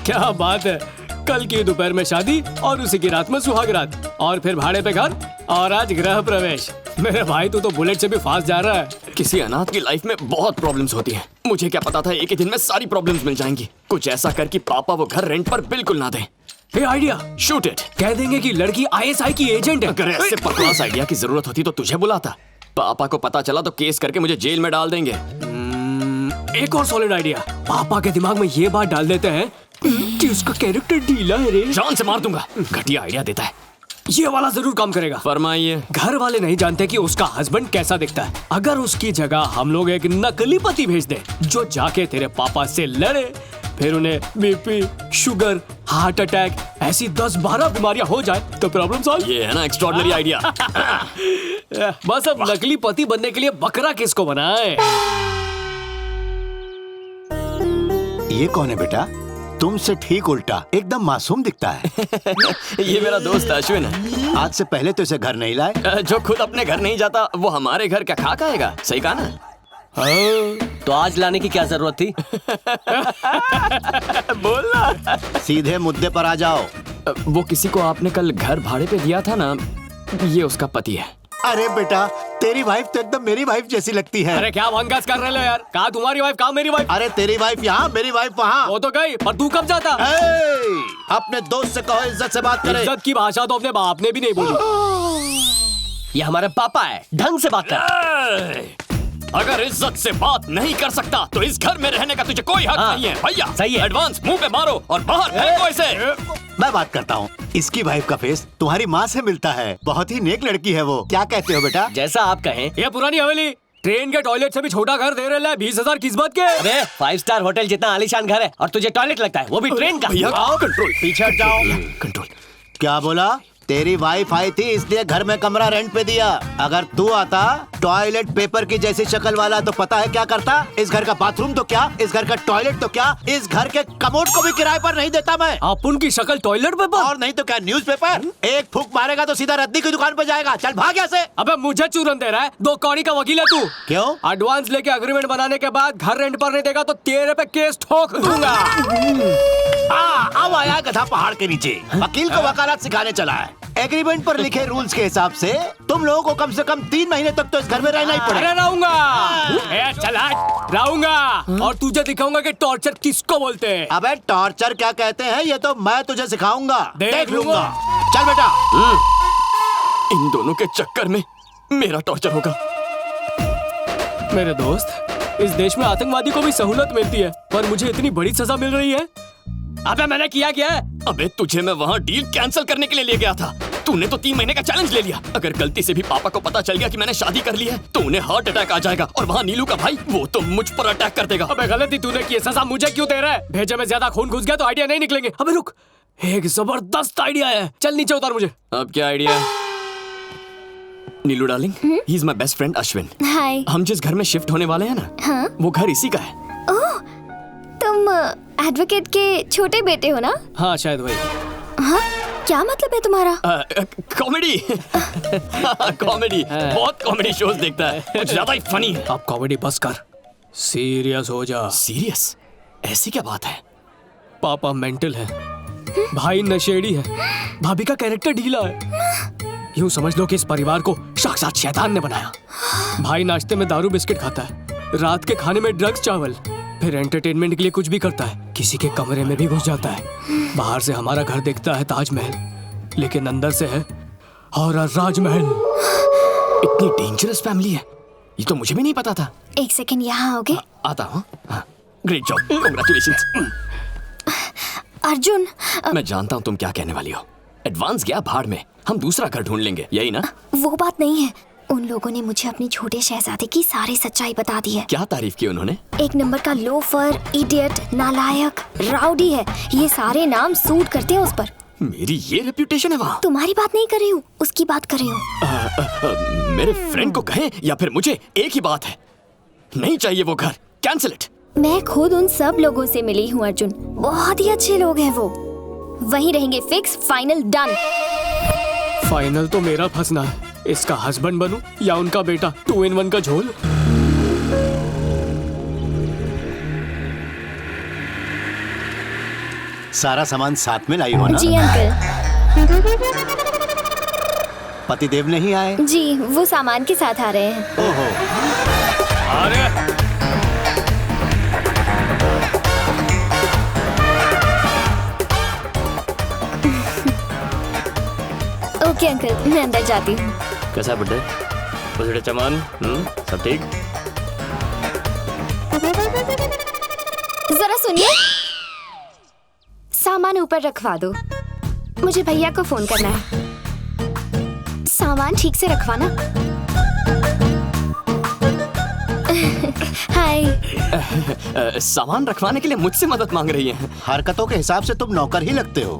क्या बात है, कल की दोपहर में शादी और उसी की रात में सुहाग रात और फिर भाड़े पे घर और आज गृह प्रवेश। मेरे भाई तू तो बुलेट से भी फास्ट जा रहा है। किसी अनाथ की लाइफ में बहुत प्रॉब्लम्स होती हैं। मुझे क्या पता था एक ही दिन में सारी प्रॉब्लम्स मिल जाएंगी। कुछ ऐसा कर कि पापा वो घर रेंट पर बिल्कुल ना दें। हे आइडिया, शूट इट। कह देंगे कि लड़की ISI की एजेंट है। अगर ऐसे बकवास आइडिया की जरूरत होती तो तुझे बुलाता। पापा को पता चला तो केस करके मुझे जेल में डाल देंगे। एक और सॉलिड आइडिया, पापा के दिमाग में ये बात डाल देते हैं कि उसका कैरेक्टर ढीला है रे। जान से मार दूंगा। घटिया आइडिया देता है। ये वाला जरूर काम करेगा। फरमाइए। घर वाले नहीं जानते कि उसका हस्बैंड कैसा दिखता है। अगर उसकी जगह हम लोग एक नकली पति भेज दे जो जाके तेरे पापा से लड़े, फिर उन्हें BP, शुगर, हार्ट अटैक ऐसी 10-12 बीमारियां हो जाए तो प्रॉब्लम सॉल्व। ये है ना एक्स्ट्राऑर्डिनरी आइडिया। बस अब नकली पति बनने के लिए बकरा किसको बनाए। ये कौन है बेटा? तुमसे ठीक उल्टा, एकदम मासूम दिखता है। ये मेरा दोस्त अश्विन है। आज से पहले तो इसे घर नहीं लाए। जो खुद अपने घर नहीं जाता वो हमारे घर क्या खा खाएगा। सही कहा ना? तो आज लाने की क्या जरूरत थी? बोलना। सीधे मुद्दे पर आ जाओ। वो किसी को आपने कल घर भाड़े पे दिया था ना, ये उसका पति है। अरे बेटा, तेरी वाइफ तो एकदम मेरी वाइफ जैसी लगती है। अरे क्या भंगास कर रहे हो यार? कहा तुम्हारी वाइफ, कहा मेरी वाइफ। अरे तेरी वाइफ यहाँ, मेरी वाइफ वहाँ। वो तो गई, पर तू कब जाता? अपने दोस्त से कहो इज्जत से बात करे। इज्जत की भाषा तो अपने बाप ने भी नहीं बोली। ये हमारे पापा है, ढंग से बात कर। अगर इज्जत से बात नहीं कर सकता तो इस घर में रहने का तुझे कोई हक नहीं है। भैया सही है। एडवांस मुंह पे मारो और बाहर फेंको इसे। मैं बात करता हूँ। इसकी वाइफ का फेस तुम्हारी माँ से मिलता है। बहुत ही नेक लड़की है वो। क्या कहते हो बेटा? जैसा आप कहें। ये पुरानी हवेली ट्रेन के टॉयलेट से भी छोटा घर दे रहे हैं 20,000 किस्मत के। अरे 5 स्टार होटल जितना आलीशान घर है और तुझे टॉयलेट लगता है, वो भी ट्रेन का। भैया कंट्रोल। पीछे हट जाओ। कंट्रोल। क्या बोला? तेरी वाइफ आई थी इसलिए घर में कमरा रेंट पे दिया। अगर तू आता टॉयलेट पेपर की जैसी शक्ल वाला तो पता है क्या करता? इस घर का बाथरूम तो क्या, इस घर का टॉयलेट तो क्या, इस घर के कमोड को भी किराए पर नहीं देता मैं। आप उनकी शक्ल टॉयलेट पेपर और नहीं तो क्या न्यूज़पेपर? एक फूंक मारेगा तो सीधा रद्दी की दुकान पर जाएगा। चल भाग यहाँ से। अबे मुझे चूरन दे रहा है? 2 कौड़ी का वकील है तू। क्यों? एडवांस लेके एग्रीमेंट बनाने के बाद घर रेंट पर नहीं देगा तो तेरे पे केस ठोक दूंगा। अब आया गधा पहाड़ के नीचे। वकील को वकालत सिखाने चला है। एग्रीमेंट पर लिखे रूल्स के हिसाब से तुम लोगों को कम से कम 3 महीने तक तो इस घर में रहना ही पड़ेगा। अरे रहूंगा, चल हट, रहूंगा और तुझे दिखाऊंगा कि टॉर्चर किसको बोलते हैं। अबे टॉर्चर क्या कहते हैं ये तो मैं तुझे सिखाऊंगा। देख लूंगा। चल बेटा। इन दोनों के चक्कर में मेरा टॉर्चर होगा। मेरे दोस्त, इस देश में आतंकवादी को भी सहूलत मिलती है पर मुझे इतनी बड़ी सजा मिल रही है। अबे मैंने किया क्या है? अबे तुझे मैं वहाँ डील कैंसिल करने के लिए ले गया था। तूने तो 3 महीने का चैलेंज ले लिया। अगर गलती से भी पापा को पता चल गया कि मैंने शादी कर ली है तो उन्हें हार्ट अटैक आ जाएगा और वहाँ नीलू का भाई वो तो मुझ पर अटैक कर देगा। अबे गलती तूने की, सजा मुझे क्यों दे रहा है? भेजे में ज्यादा खून घुस गया तो आइडिया नहीं निकलेंगे। अबे रुक, एक जबरदस्त आइडिया है। चल नीचे उतार मुझे। अब क्या आइडिया है? Neelu darling, he is my best friend Ashwin. Hi. हम जिस घर में शिफ्ट होने वाले हैं ना, हाँ? वो घर इसी का है। ओह, तुम एडवोकेट के छोटे बेटे हो ना? हाँ शायद वही। हाँ? क्या मतलब है तुम्हारा? कॉमेडी। कॉमेडी, बहुत कॉमेडी शोज देखता है। कुछ ज्यादा ही फनी है। अब कॉमेडी बस कर, सीरियस हो जा। सीरियस? ऐसी क्या बात है? पापा मेंटल है, भाई नशेड़ी है, भाभी का कैरेक्टर ढीला है। यूं समझ लो कि इस परिवार को साक्षात शैतान ने बनाया। भाई नाश्ते में दारू बिस्किट खाता है, रात के खाने में ड्रग्स चावल, फिर एंटरटेनमेंट के लिए कुछ भी करता है। किसी के कमरे में भी घुस जाता है। बाहर से हमारा घर देखता है ताजमहल, लेकिन अंदर से है हॉरर राजमहल। इतनी डेंजरस फैमिली है, ये तो मुझे भी नहीं पता था। एक सेकंड यहाँ आओगे? आता हूँ। Great job, congratulations. अर्जुन, मैं जानता हूँ तुम क्या कहने वाली हो। एडवांस गया भाड़ में, हम दूसरा घर ढूंढ लेंगे, यही ना? वो बात नहीं है। उन लोगों ने मुझे अपने छोटे शहजादे की सारी सच्चाई बता दी है। क्या तारीफ की उन्होंने? 1 नंबर का लोफर, इडियट, नालायक, राउडी है। ये सारे नाम सूट करते हैं उस पर। मेरी ये रेप्यूटेशन है वहाँ। तुम्हारी बात नहीं कर रही हूँ, उसकी बात कर रही हूँ। मेरे फ्रेंड को कहें या फिर मुझे, एक ही बात है, नहीं चाहिए वो घर, कैंसिल इट। मैं खुद उन सब लोगों से मिली हूँ अर्जुन, बहुत ही अच्छे लोग हैं वो। वहीं रहेंगे, फिक्स, फाइनल, डन। फाइनल तो मेरा फंसना है। इसका हस्बैंड बनूं या उनका बेटा, 2 in 1 का झोल। सारा सामान साथ में लाई हो ना? जी अंकल। पतिदेव नहीं आए? जी वो सामान के साथ आ रहे हैं। ओहो। अरे ओके अंकल, मैं अंदर जाती हूँ। कैसा है बुड्ढे? बुढ़े चमन, सब ठीक? जरा सुनिए, सामान ऊपर रखवा दो, मुझे भैया को फोन करना है। सामान ठीक से रखवाना। हाय। सामान रखवाने के लिए मुझसे मदद मांग रही हैं। हरकतों के हिसाब से तुम नौकर ही लगते हो।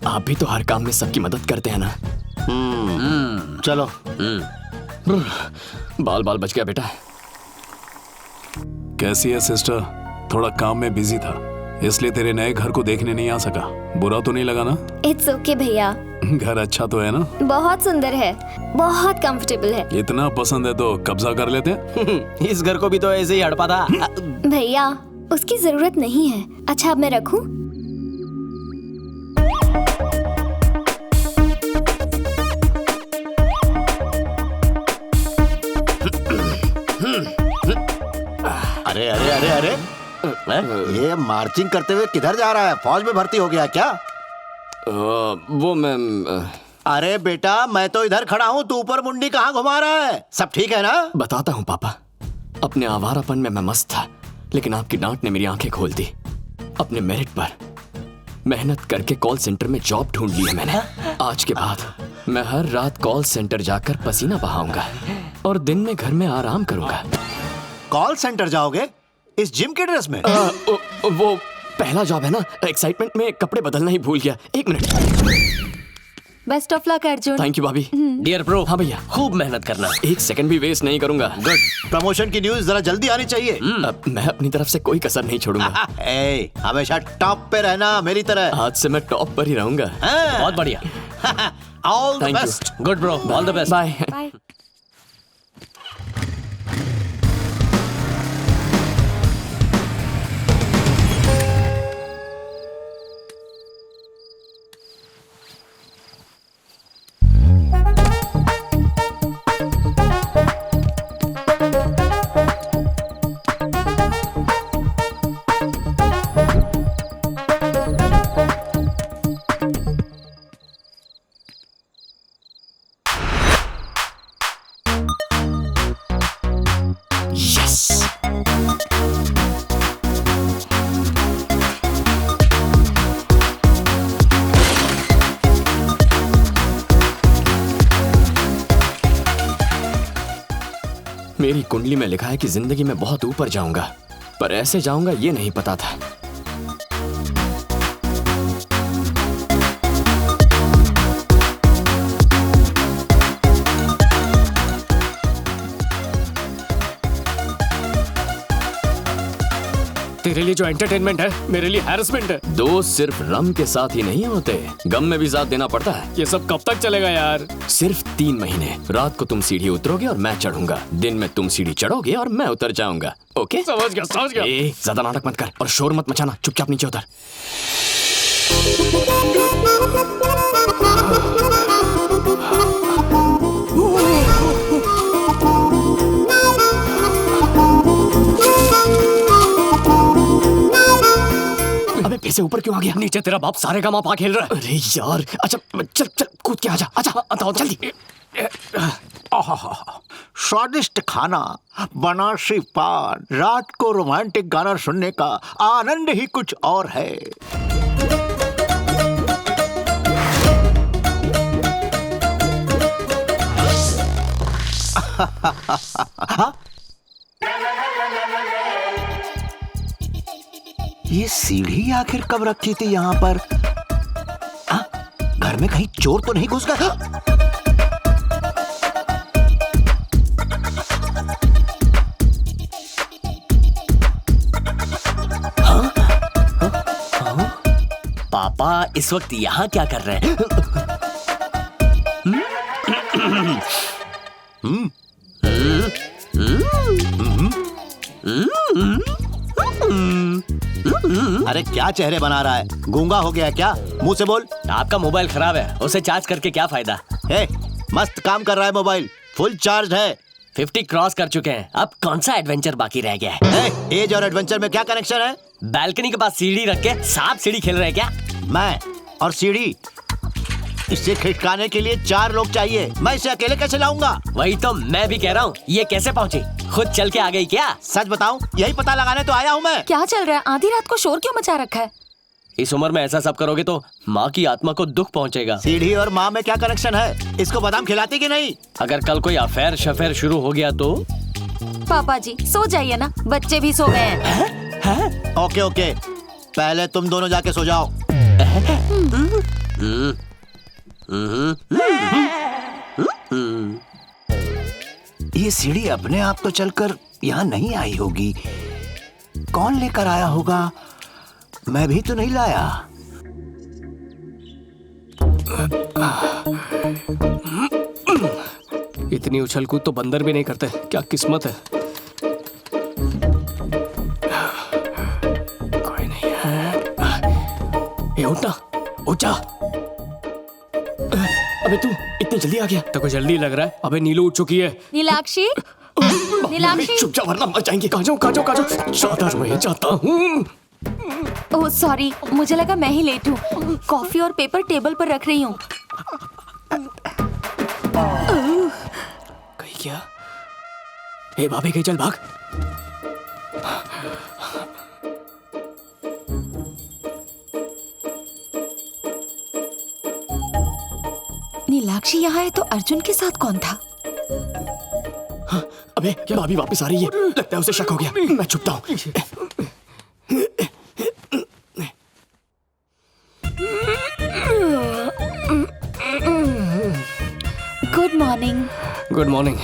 आप भी तो हर काम में सबकी मदद करते हैं ना। चलो। बाल बाल बच गया बेटा। कैसी है सिस्टर? थोड़ा काम में बिजी था, इसलिए तेरे नए घर को देखने नहीं आ सका। बुरा तो नहीं लगा ना? इट्स ओके भैया। घर अच्छा तो है ना? बहुत सुंदर है, बहुत कंफर्टेबल है। इतना पसंद है तो कब्जा कर लेते हैं। इस घर को भी तो ऐसे ही हड़पा था। भैया उसकी जरूरत नहीं है। अच्छा अब मैं रखूं? अरे अरे अरे अरे, ये मार्चिंग करते हुए किधर जा रहा है? फौज में भर्ती हो गया क्या? वो मैं अरे बेटा, मैं तो इधर खड़ा हूँ, तू ऊपर मुंडी कहाँ घुमा रहा है? सब ठीक है ना? बताता हूँ पापा। अपने आवारापन में मैं मस्त था, लेकिन आपकी डांट ने मेरी आंखें खोल दी। अपने मेरिट पर मेहनत करके कॉल सेंटर में जॉब ढूंढ ली है मैंने। आज के बाद मैं हर रात कॉल सेंटर जाकर पसीना बहाऊंगा और दिन में घर में आराम करूंगा। कॉल सेंटर जाओगे इस जिम के ड्रेस में? वो पहला जॉब है ना, एक्साइटमेंट में कपड़े बदलना ही भूल गया। एक minute. Best of luck Arjun. Thank you भाभी। डियर ब्रो, हाँ भैया, खूब मेहनत करना। एक सेकंड भी वेस्ट नहीं करूंगा। गुड। प्रमोशन की न्यूज़ जरा जल्दी आनी चाहिए। अब मैं अपनी तरफ से कोई कसर नहीं छोड़ूंगा। ए, हमेशा टॉप पे रहना मेरी तरह। आज से मैं टॉप पर ही रहूंगा। बहुत बढ़िया। All the Thank you. Best. Good bro, all the best. Bye. Bye. मेरी कुंडली में लिखा है कि जिंदगी में बहुत ऊपर जाऊंगा, पर ऐसे जाऊंगा ये नहीं पता था। तेरे लिए जो एंटरटेनमेंट है मेरे लिए हैरेसमेंट है। दोस्त सिर्फ रम के साथ ही नहीं होते, गम में भी साथ देना पड़ता है। ये सब कब तक चलेगा यार? सिर्फ 3 महीने। रात को तुम सीढ़ी उतरोगे और मैं चढ़ूंगा, दिन में तुम सीढ़ी चढ़ोगे और मैं उतर जाऊंगा। ओके? समझ गया समझ गया। ज्यादा नाटक मत कर और शोर मत मचाना, चुपचाप नीचे उतर। अबे पैसे ऊपर क्यों आ गया? नीचे तेरा बाप सारे का मापा खेल रहा है। अरे यार, अच्छा चल चल कूद के आजा। अच्छा जल्दी। स्वादिष्ट खाना, बनारसी पान, रात को रोमांटिक गाना सुनने का आनंद ही कुछ और है। ये सीढ़ी आखिर कब रखी थी यहाँ पर? घर में कहीं चोर तो नहीं घुस गया? पापा इस वक्त यहाँ क्या कर रहे हैं? अरे क्या चेहरे बना रहा है, गूंगा हो गया है क्या? मुंह से बोल। आपका मोबाइल खराब है, उसे चार्ज करके क्या फायदा? हे, मस्त काम कर रहा है मोबाइल, फुल चार्ज है। 50 क्रॉस कर चुके हैं, अब कौन सा एडवेंचर बाकी रह गया है? एज और एडवेंचर में क्या कनेक्शन है? बालकनी के पास सीढ़ी रख के सांप सीढ़ी खेल रहे हैं क्या? मैं और सीढ़ी, इसे खिटकाने के लिए 4 लोग चाहिए, मैं इसे अकेले कैसे लाऊंगा? वही तो मैं भी कह रहा हूँ, ये कैसे पहुँची? खुद चल के आ गई क्या? सच बताऊं, यही पता लगाने तो आया हूँ मैं। क्या चल रहा है? आधी रात को शोर क्यों मचा रखा है? इस उम्र में ऐसा सब करोगे तो माँ की आत्मा को दुख पहुँचेगा। सीढ़ी और माँ में क्या कनेक्शन है? इसको बादाम खिलाती कि नहीं? अगर कल कोई अफेयर शफेयर शुरू हो गया तो? पापा जी सो जाइए ना, बच्चे भी सो गए हैं। ओके ओके, पहले तुम दोनों जाके सो जाओ। ये सीढ़ी अपने आप तो चलकर यहाँ नहीं आई होगी, कौन लेकर आया होगा? मैं भी तो नहीं लाया। इतनी उछल कूद तो बंदर भी नहीं करते, क्या किस्मत है। कोई नहीं है। ए उठना, उठ जा। अबे तू इतनी जल्दी आ गया? तो कोई जल्दी लग रहा है। अबे नीलू उठ चुकी है। नीलाक्षी, नीलाक्षी। चुप जा वरना मर जाएंगे। कहाँ जाऊँ? चादर में जाता हूँ। ओह सॉरी, मुझे लगा मैं ही लेट हूँ। कॉफी और पेपर टेबल पर रख रही हूँ। कहीं क्या? ए भाभी कहीं, चल भाग। नीलाक्षी यहाँ है तो अर्जुन के साथ कौन था? अबे भाभी वापस आ रही है, लगता है उसे शक हो गया। मैं छुपता हूँ। Good morning. Good morning.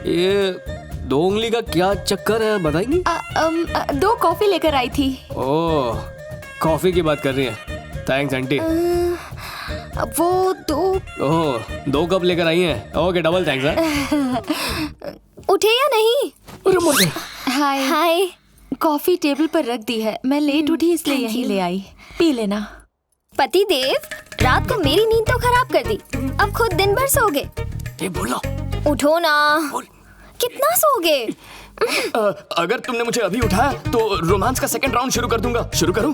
ये 2 उंगली का क्या चक्कर है, बताएंगी? 2 कॉफी लेकर आई थी। ओह, कॉफी की बात कर रही है। Thanks aunty. वो 2। ओह, 2 कप लेकर आई हैं। ओके, डबल थैंक्स है। उठे या नहीं? हाय हाय। कॉफी टेबल पर रख दी है, मैं लेट उठी इसलिए Thank यहीं you. ले आई। पी लेना। पति देव, रात को मेरी नींद तो खराब कर दी, अब खुद दिन भर सोगे। ये बोलो। उठो ना। कितना सोगे? अगर तुमने मुझे अभी उठाया तो रोमांस का सेकंड राउंड शुरू कर दूंगा। शुरू करूं?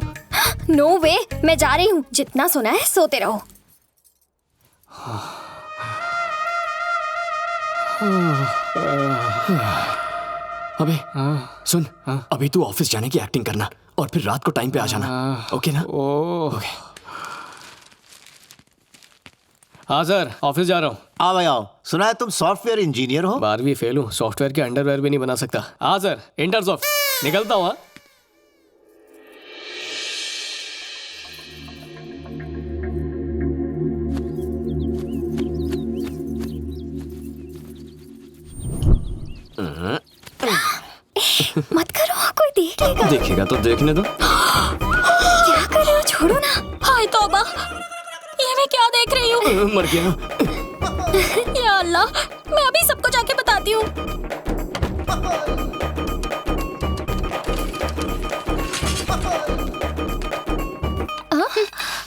नो वे, मैं जा रही हूँ। जितना सोना है सोते रहो। अबे सुन, अभी तू ऑफिस जाने की एक्टिंग करना और फिर रात को टाइम पे आ जाना। ओके ना? ओह, हाँ सर, ऑफिस जा रहा हूँ। आओ भाई आओ, सुना है तुम सॉफ्टवेयर इंजीनियर हो? 12वीं फेल हूँ, सॉफ्टवेयर के अंडरवेयर भी नहीं बना सकता। हाँ सर, इंटर्स ऑफ निकलता हूँ। हाँ? मत करो, कोई देख लेगा। देखेगा तो देखने दो। क्या कर रहे हो? छोड़ो ना। हाय तौबा, ये मैं क्या देख रही हूँ? मर गया। या अल्लाह, मैं अभी सबको जाके बताती हूँ।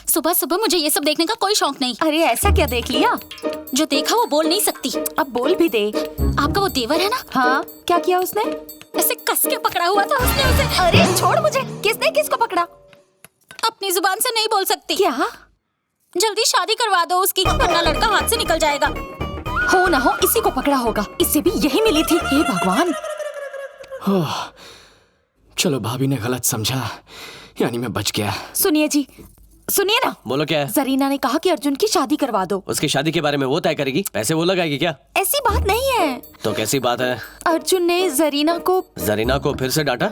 सुबह सुबह मुझे ये सब देखने का कोई शौक नहीं। अरे ऐसा क्या देख लिया? जो देखा वो बोल नहीं सकती। अब बोल भी दे। आपका वो देवर है ना, हाँ, क्या किया उसने? ऐसे कस के पकड़ा हुआ था उसने उसे। अरे छोड़ मुझे, किसने किसको पकड़ा? अपनी जुबान से नहीं बोल सकती। क्या? जल्दी शादी करवा दो उसकी, वरना लड़का हाथ से निकल जाएगा। हो ना हो इसी को पकड़ा होगा, इससे भी यही मिली थी। हे भगवान। चलो भाभी ने गलत समझा, यानी मैं बच गया। सुनिए जी, सुनिए ना। बोलो क्या है? जरीना ने कहा कि अर्जुन की शादी करवा दो। उसकी शादी के बारे में वो तय करेगी, पैसे वो लगाएगी क्या? ऐसी बात नहीं है। तो कैसी बात है? अर्जुन ने जरीना को। जरीना को फिर से डांटा?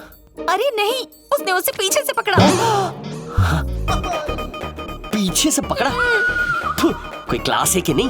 अरे नहीं, उसने उसे पीछे से पकड़ा। पीछे से पकड़ा? फु, कोई क्लास है कि नहीं?